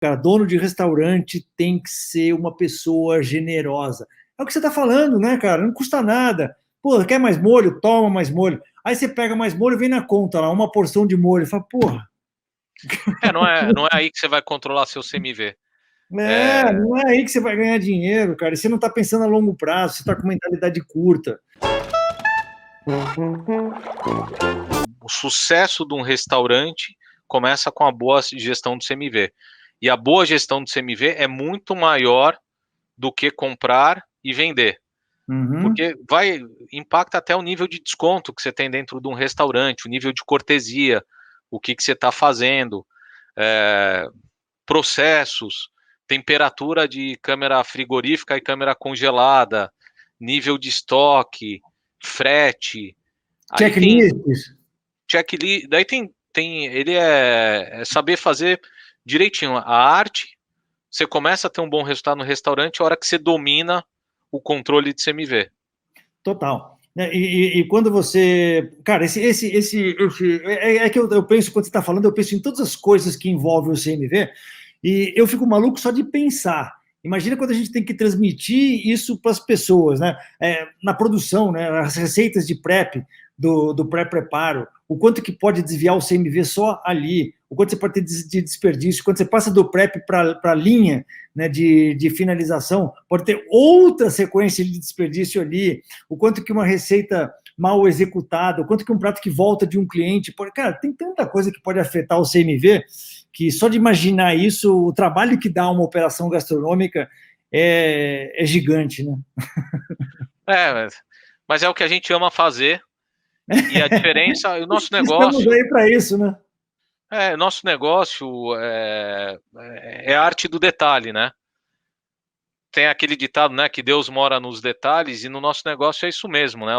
Cara, dono de restaurante tem que ser uma pessoa generosa. É o que você está falando, né, cara? Não custa nada. Pô, quer mais molho? Toma mais molho. Aí você pega mais molho, vem na conta lá, uma porção de molho. Fala, porra, Não é aí que você vai controlar seu CMV. É, não é aí que você vai ganhar dinheiro, cara. E você não está pensando a longo prazo, você está com mentalidade curta. o sucesso de um restaurante começa com a boa gestão do CMV. E a boa gestão do CMV é muito maior do que comprar e vender. Uhum. Porque impacta até o nível de desconto que você tem dentro de um restaurante, o nível de cortesia, o que você está fazendo, é, processos, temperatura de câmera frigorífica e câmera congelada, nível de estoque, frete. Aí tem Checklists. checklist, daí ele é saber fazer direitinho a arte. Você começa a ter um bom resultado no restaurante a hora que você domina o controle de CMV. Total. Né, e quando você. Cara, é que eu penso, quando você está falando, eu penso em todas as coisas que envolvem o CMV, e eu fico maluco só de pensar. Imagina quando a gente tem que transmitir isso para as pessoas, né? Na produção, né? As receitas de prep, do pré-preparo, o quanto que pode desviar o CMV só ali, o quanto você pode ter de desperdício, quando você passa do prep para a linha, né, de finalização, pode ter outra sequência de desperdício ali, o quanto que uma receita mal executada, o quanto que um prato que volta de um cliente pode. Cara, tem tanta coisa que pode afetar o CMV que só de imaginar isso, o trabalho que dá uma operação gastronômica é gigante, né? É, mas é o que a gente ama fazer e a diferença, o nosso Estamos negócio, aí para isso, né? nosso negócio é a arte do detalhe, né? Tem aquele ditado, né, que Deus mora nos detalhes, e no nosso negócio é isso mesmo, né?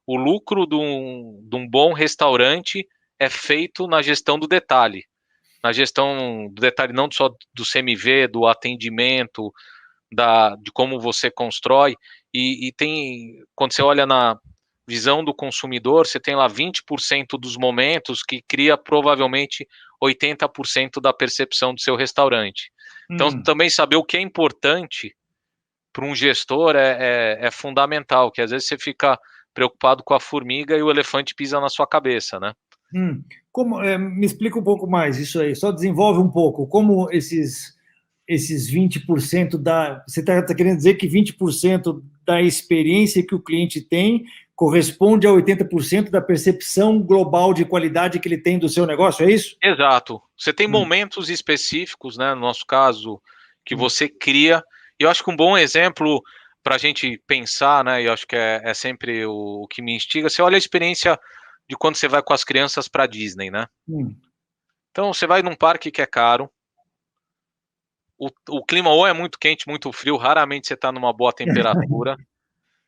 O lucro de um bom restaurante é feito na gestão do detalhe. Na gestão do detalhe não só do CMV, do atendimento, de como você constrói, e tem, quando você olha na visão do consumidor, você tem lá 20% dos momentos que cria provavelmente 80% da percepção do seu restaurante. Então, Hum. também saber o que é importante para um gestor é fundamental, que às vezes você fica preocupado com a formiga e o elefante pisa na sua cabeça, né? Me explica um pouco mais isso aí, só desenvolve um pouco. Como esses 20% da. Você está querendo dizer que 20% da experiência que o cliente tem corresponde a 80% da percepção global de qualidade que ele tem do seu negócio, é isso? Exato. Você tem Hum, momentos específicos, né? No nosso caso, que hum, você cria. E eu acho que um bom exemplo para a gente pensar, né? E eu acho que é sempre o que me instiga. Você olha a experiência de quando você vai com as crianças para Disney, né? hum. Então você vai num parque que é caro. O clima ou é muito quente, muito frio. Raramente você está numa boa temperatura.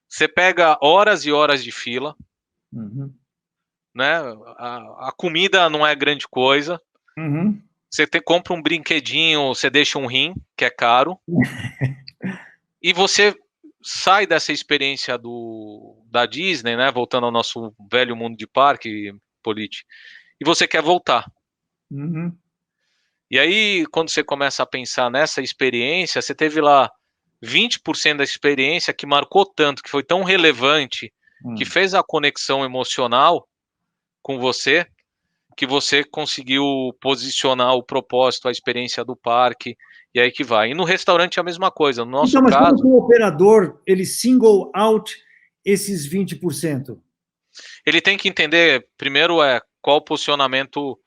Você pega horas e horas de fila, Uhum, né? A comida não é grande coisa. uhum. Compra um brinquedinho, você deixa um rim, que é caro, e você sai dessa experiência da Disney, né? Voltando ao nosso velho mundo de parque, Polite, e você quer voltar. Uhum. E aí, quando você começa a pensar nessa experiência, você teve lá 20% da experiência que marcou tanto, que foi tão relevante, que Hum. fez a conexão emocional com você, que você conseguiu posicionar o propósito, a experiência do parque, e aí que vai. E no restaurante é a mesma coisa. No Então, nosso mas como que caso, o operador ele single out esses 20%? ele tem que entender, primeiro, qual o posicionamento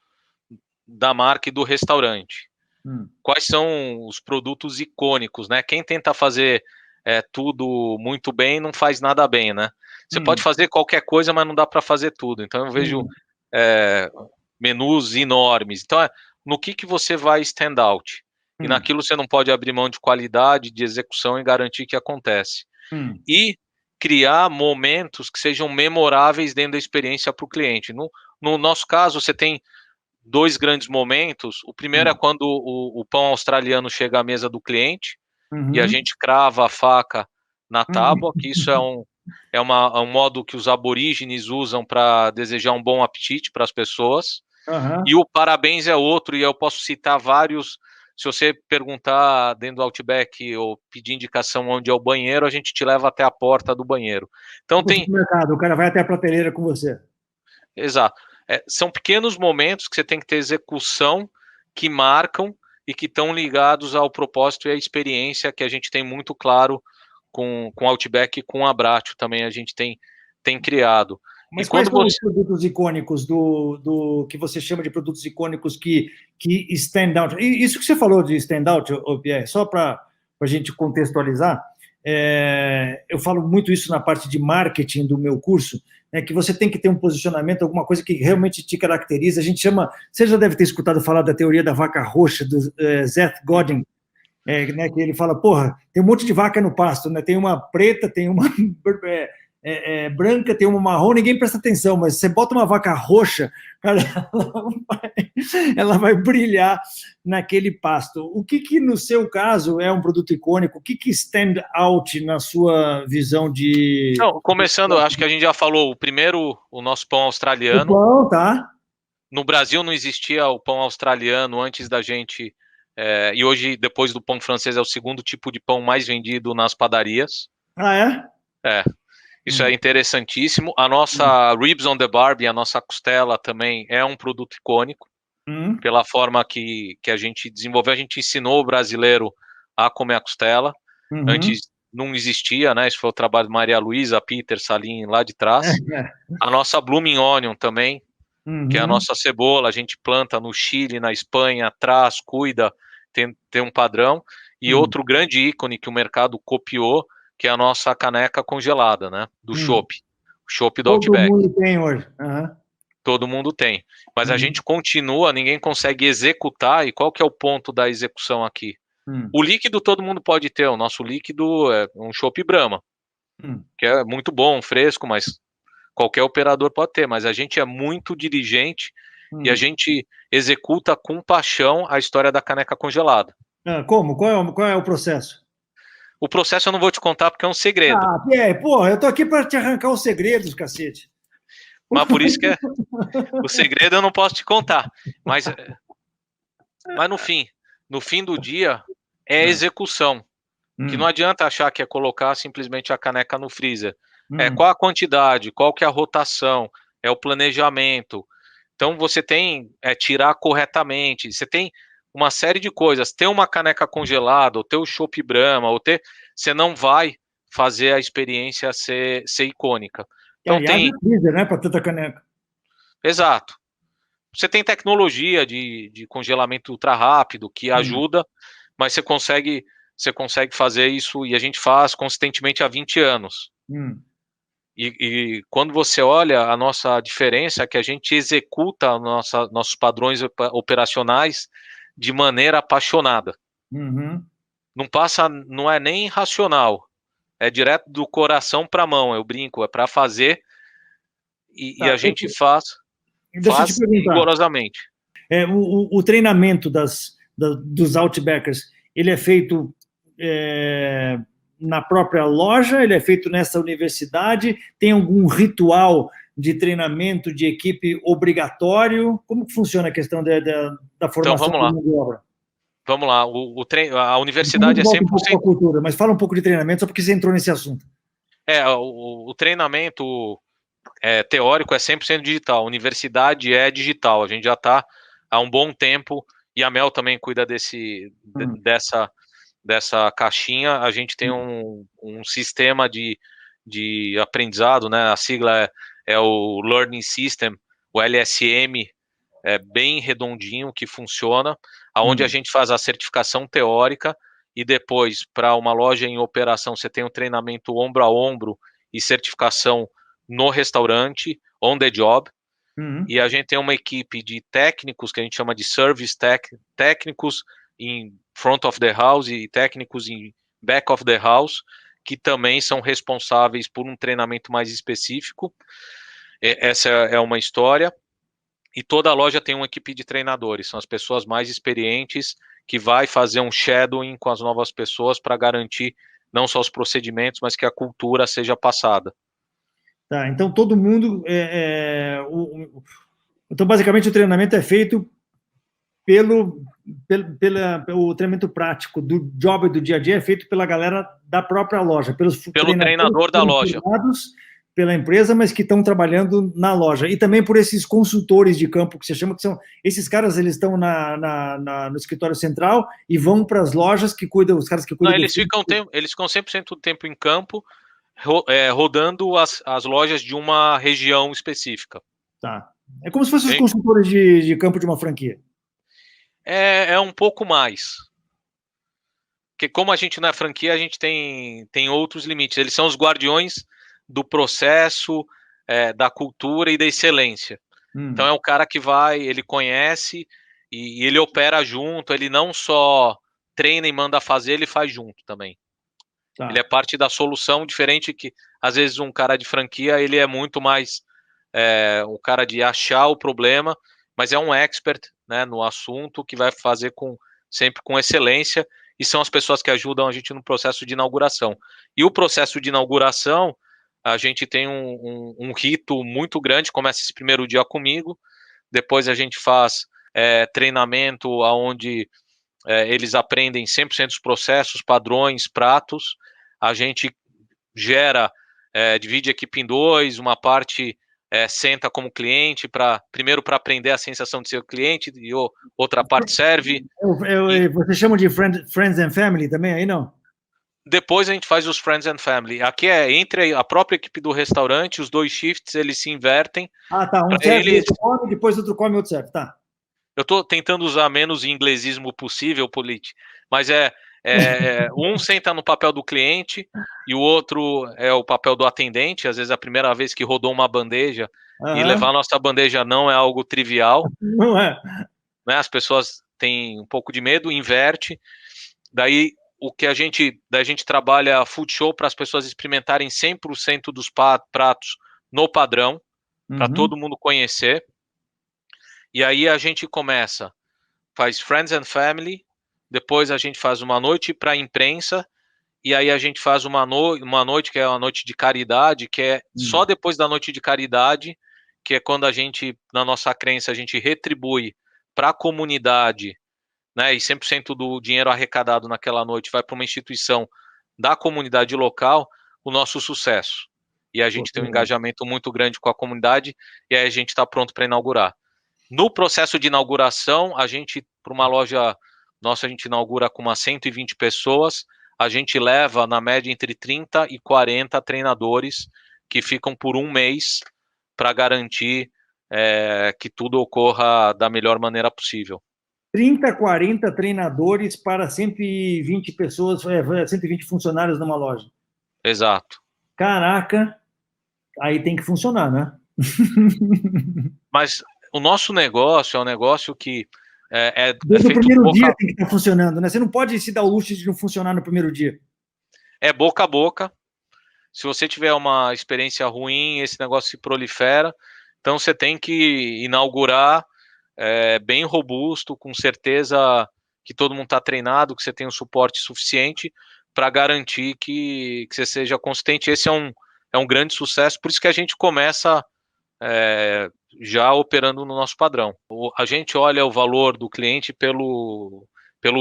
da marca e do restaurante. Hum, Quais são os produtos icônicos, né? Quem tenta fazer tudo muito bem não faz nada bem, né? Você pode hum, fazer qualquer coisa, mas não dá para fazer tudo. Então eu vejo hum, é, menus enormes. Então no que você vai stand out? E hum, naquilo você não pode abrir mão de qualidade, de execução e garantir que acontece. hum, E criar momentos que sejam memoráveis dentro da experiência para o cliente. No nosso caso, você tem dois grandes momentos. O primeiro é hum, quando o pão australiano chega à mesa do cliente e a uhum, gente crava a faca na uhum, tábua, que isso é um modo que os aborígenes usam para desejar um bom apetite para as pessoas. aham, E o parabéns é outro, e eu posso citar vários se você perguntar dentro do Outback ou pedir indicação onde é o banheiro, a gente te leva até a porta do banheiro. Então No supermercado, o cara vai até a prateleira com você. Exato. São pequenos momentos que você tem que ter execução que marcam e que estão ligados ao propósito e à experiência que a gente tem muito claro com Outback e com a Abbraccio também a gente tem criado. Mas quais são os produtos icônicos do que você chama de produtos icônicos que stand out? Isso que você falou de stand out, Pierre, só para a gente contextualizar, eu falo muito isso na parte de marketing do meu curso, que você tem que ter um posicionamento, alguma coisa que realmente te caracteriza. A gente chama, você já deve ter escutado falar da teoria da vaca roxa, do Seth Godin, né, que ele fala, porra, tem um monte de vaca no pasto, né? Tem uma preta, tem uma branca, tem uma marrom, ninguém presta atenção, mas você bota uma vaca roxa, cara, ela vai brilhar naquele pasto. O que no seu caso é um produto icônico? O que stand out na sua visão de... Não, começando, acho que a gente já falou, o primeiro, o nosso pão australiano. O pão, tá? No Brasil não existia o pão australiano antes da gente, e hoje, depois do pão francês, é o segundo tipo de pão mais vendido nas padarias. Ah, é? Isso é interessantíssimo. A nossa Ribs on the Barbie, a nossa costela também é um produto icônico, pela forma que a gente desenvolveu. A gente ensinou o brasileiro a comer a costela. Antes não existia, né? Isso foi o trabalho de Maria Luísa, Peter, Salim, lá de trás. A nossa Blooming Onion também, que é a nossa cebola, a gente planta no Chile, na Espanha, traz, cuida, tem um padrão. E outro grande ícone que o mercado copiou, que é a nossa caneca congelada, né? Do chopp. O chopp do Outback. Todo mundo tem hoje. Todo mundo tem. Mas a gente continua, ninguém consegue executar. E qual que é o ponto da execução aqui? O líquido todo mundo pode ter. O nosso líquido é um chopp Brahma, que é muito bom, fresco, mas qualquer operador pode ter. Mas a gente é muito diligente e a gente executa com paixão a história da caneca congelada. Como? Qual é o processo? O processo eu não vou te contar porque é um segredo. Ah, Pierre, porra, eu tô aqui para te arrancar os segredos, cacete. Mas por isso que o segredo eu não posso te contar. Mas no fim do dia, é execução. Que não adianta achar que é colocar simplesmente a caneca no freezer. Qual a quantidade, qual que é a rotação, é o planejamento. Então você tem tirar corretamente, você tem uma série de coisas. Ter uma caneca congelada, ou ter o chopp Brahma, você não vai fazer a experiência ser icônica. Então tem freezer, né, para tanta caneca. Exato. Você tem tecnologia de congelamento ultra rápido que ajuda, mas você consegue fazer isso, e a gente faz consistentemente há 20 anos. E quando você olha, a nossa diferença é que a gente executa nossos padrões operacionais de maneira apaixonada. Não é nem racional, é direto do coração para a mão, eu brinco, é para fazer, e a gente faz rigorosamente. O treinamento dos Outbackers, ele é feito na própria loja, ele é feito nessa universidade, tem algum ritual de treinamento de equipe obrigatório? Como que funciona a questão da formação então, de obra? Vamos lá, a universidade é 100%... Um pouco a cultura, mas fala um pouco de treinamento, só porque você entrou nesse assunto. O treinamento teórico é 100% digital, a universidade é digital, a gente já está há um bom tempo, e a Mel também cuida dessa caixinha. A gente tem um sistema de aprendizado, né? A sigla é o Learning System, o LSM, é bem redondinho, que funciona, aonde a gente faz a certificação teórica, e depois, para uma loja em operação, você tem um treinamento ombro a ombro e certificação no restaurante, on the job. E a gente tem uma equipe de técnicos, que a gente chama de service técnicos em front of the house e técnicos em back of the house, que também são responsáveis por um treinamento mais específico. Essa é uma história. E toda loja tem uma equipe de treinadores, são as pessoas mais experientes que vai fazer um shadowing com as novas pessoas para garantir não só os procedimentos, mas que a cultura seja passada. Tá, então todo mundo... Então, basicamente, o treinamento é feito o treinamento prático do job do dia a dia é feito pela galera da própria loja, pelos Pelo treinador da loja. Pela empresa, mas que estão trabalhando na loja. E também por esses consultores de campo que você chama, que são esses caras, eles estão no escritório central e vão para as lojas que cuidam, os caras que cuidam. Não, eles ficam 100% do tempo em campo, rodando as lojas de uma região específica. Tá. É como se fossem os consultores de campo de uma franquia. É um pouco mais. Porque como a gente não é franquia, a gente tem outros limites. Eles são os guardiões do processo, da cultura e da excelência. Então é um cara que ele conhece e ele opera junto, ele não só treina e manda fazer, ele faz junto também. Tá. Ele é parte da solução, diferente que, às vezes, um cara de franquia, ele é muito mais o cara de achar o problema, mas é um expert, né, no assunto, que vai fazer sempre com excelência, e são as pessoas que ajudam a gente no processo de inauguração. E o processo de inauguração, a gente tem um rito muito grande, começa esse primeiro dia comigo, depois a gente faz treinamento onde eles aprendem 100% dos processos, padrões, pratos, a gente divide a equipe em dois, uma parte senta como cliente, primeiro para aprender a sensação de ser cliente, e outra parte serve. Você chama de friends and family também, aí não? Depois a gente faz os Friends and Family. Aqui é entre a própria equipe do restaurante, os dois shifts, eles se invertem. Ah, tá. Um serve, outro come, depois outro come, outro serve. Tá. Eu estou tentando usar menos inglesismo possível, Polite, mas um senta no papel do cliente e o outro é o papel do atendente. Às vezes a primeira vez que rodou uma bandeja, e levar a nossa bandeja não é algo trivial. Não é. Né? As pessoas têm um pouco de medo, inverte. Daí a gente trabalha food show para as pessoas experimentarem 100% dos pratos no padrão, para todo mundo conhecer. E aí a gente faz Friends and Family, depois a gente faz uma noite para a imprensa, e aí a gente faz uma noite que é uma noite de caridade, que é só depois da noite de caridade, que é quando na nossa crença, a gente retribui para a comunidade, né, e 100% do dinheiro arrecadado naquela noite vai para uma instituição da comunidade local, o nosso sucesso. E a gente tem um engajamento muito grande com a comunidade, e aí a gente está pronto para inaugurar. No processo de inauguração, para uma loja nossa, a gente inaugura com umas 120 pessoas, a gente leva, na média, entre 30 e 40 treinadores que ficam por um mês para garantir que tudo ocorra da melhor maneira possível. 30, 40 treinadores para 120 pessoas, 120 funcionários numa loja. Exato. Caraca, aí tem que funcionar, né? Mas o nosso negócio é um negócio que Desde o primeiro dia tem que estar funcionando, né? Você não pode se dar o luxo de não funcionar no primeiro dia. É boca a boca. Se você tiver uma experiência ruim, esse negócio se prolifera. Então você tem que inaugurar bem robusto, com certeza que todo mundo está treinado, que você tem um suporte suficiente para garantir que você seja consistente. Esse é um grande sucesso, por isso que a gente começa já operando no nosso padrão. A gente olha o valor do cliente pelo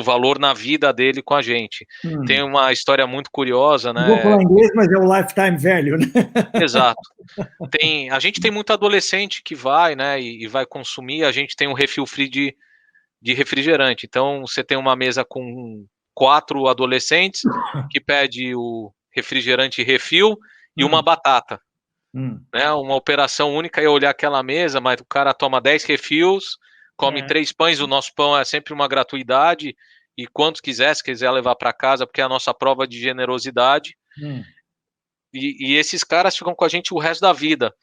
valor na vida dele com a gente. Tem uma história muito curiosa, né? Não vou falar inglês, mas é o lifetime value, né? Exato. A gente tem muito adolescente que vai, né, e vai consumir. A gente tem um refil free de refrigerante. Então, você tem uma mesa com 4 adolescentes que pede o refrigerante refil e uma batata. Né, uma operação única é olhar aquela mesa, mas o cara toma 10 refis, come 3 pães, o nosso pão é sempre uma gratuidade, e quantos quiser, se quiser levar para casa, porque é a nossa prova de generosidade. E esses caras ficam com a gente o resto da vida.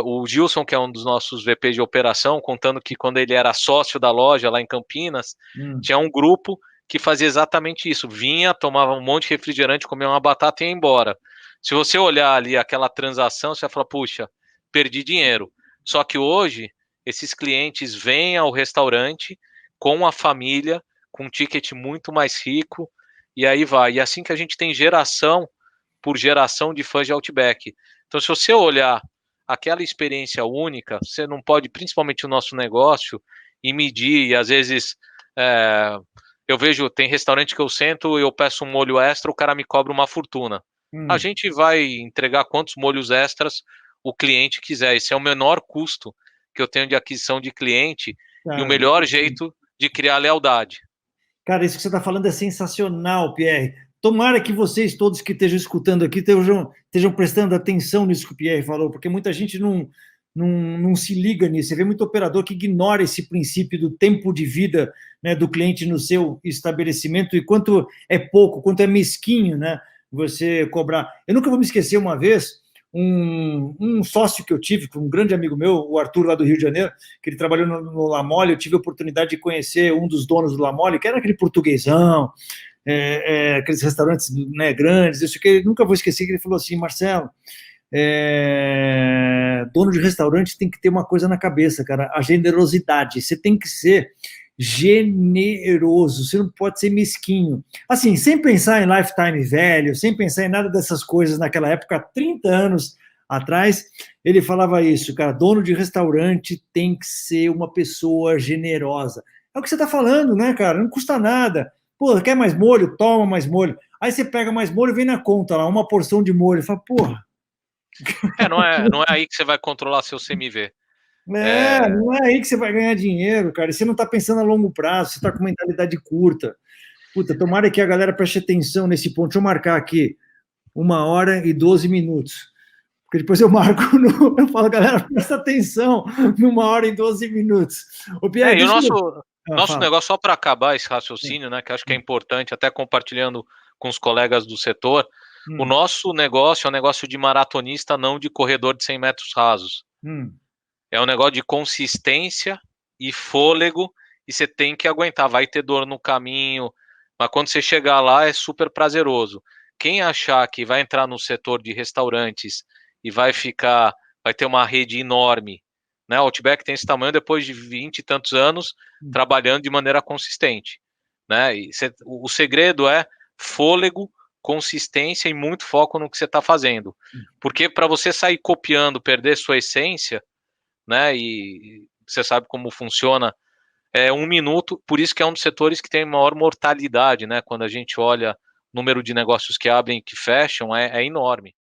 O Gilson, que é um dos nossos VPs de operação, contando que quando ele era sócio da loja lá em Campinas, tinha um grupo que fazia exatamente isso. Vinha, tomava um monte de refrigerante, comia uma batata e ia embora. Se você olhar ali aquela transação, você vai falar, puxa, perdi dinheiro. Só que hoje, esses clientes vêm ao restaurante com a família, com um ticket muito mais rico, e aí vai. E assim que a gente tem geração por geração de fãs de Outback. Então, se você olhar aquela experiência única, você não pode, principalmente o nosso negócio, e medir, e às vezes é, eu vejo, tem restaurante que eu sento e eu peço um molho extra, o cara me cobra uma fortuna. A Hum, gente vai entregar quantos molhos extras o cliente quiser. Esse é o menor custo que eu tenho de aquisição de cliente e o cara, melhor jeito de criar lealdade. cara, isso que você está falando é sensacional, Pierre. Tomara que vocês todos que estejam escutando aqui estejam prestando atenção nisso que o Pierre falou, porque muita gente não se liga nisso. Você vê muito operador que ignora esse princípio do tempo de vida, né, do cliente no seu estabelecimento e quanto é pouco, quanto é mesquinho, né, você cobrar. Eu nunca vou me esquecer uma vez, um sócio que eu tive, um grande amigo meu, o Arthur, lá do Rio de Janeiro, que ele trabalhou no La Mole, eu tive a oportunidade de conhecer um dos donos do La Mole, que era aquele portuguesão, aqueles restaurantes, né, grandes, isso que eu nunca vou esquecer, que ele falou assim, Marcelo, dono de restaurante tem que ter uma coisa na cabeça, cara, a generosidade, você tem que ser generoso, você não pode ser mesquinho. Assim, sem pensar em lifetime velho, sem pensar em nada dessas coisas naquela época, há 30 anos atrás, ele falava isso, cara, dono de restaurante tem que ser uma pessoa generosa. É o que você está falando, né, cara? Não custa nada. Pô, quer mais molho? Toma mais molho. Aí você pega mais molho e vem na conta lá, uma porção de molho. Fala, porra. Não é aí que você vai controlar seu CMV. É, Não é aí que você vai ganhar dinheiro, cara. Você não está pensando a longo prazo, você está com mentalidade curta. Puta, tomara que a galera preste atenção nesse ponto. Deixa eu marcar aqui 1h12. Porque depois eu marco, eu falo, galera, presta atenção, 1h12. Ô, Pierre, e o deixa nosso, eu. nosso Fala. negócio, só para acabar esse raciocínio, né, que acho que é importante, até compartilhando com os colegas do setor, o Hum, nosso negócio é um negócio de maratonista, não de corredor de 100 metros rasos. hum, É um negócio de consistência e fôlego, e você tem que aguentar. Vai ter dor no caminho, mas quando você chegar lá é super prazeroso. Quem achar que vai entrar no setor de restaurantes e vai ter uma rede enorme, né? O Outback tem esse tamanho depois de 20 e tantos anos hum, trabalhando de maneira consistente, né? O segredo é fôlego, consistência e muito foco no que você está fazendo. Porque para você sair copiando, perder sua essência, né? E você sabe como funciona. É 1 minuto, por isso que é um dos setores que tem maior mortalidade, né? Quando a gente olha o número de negócios que abrem e que fecham, é enorme.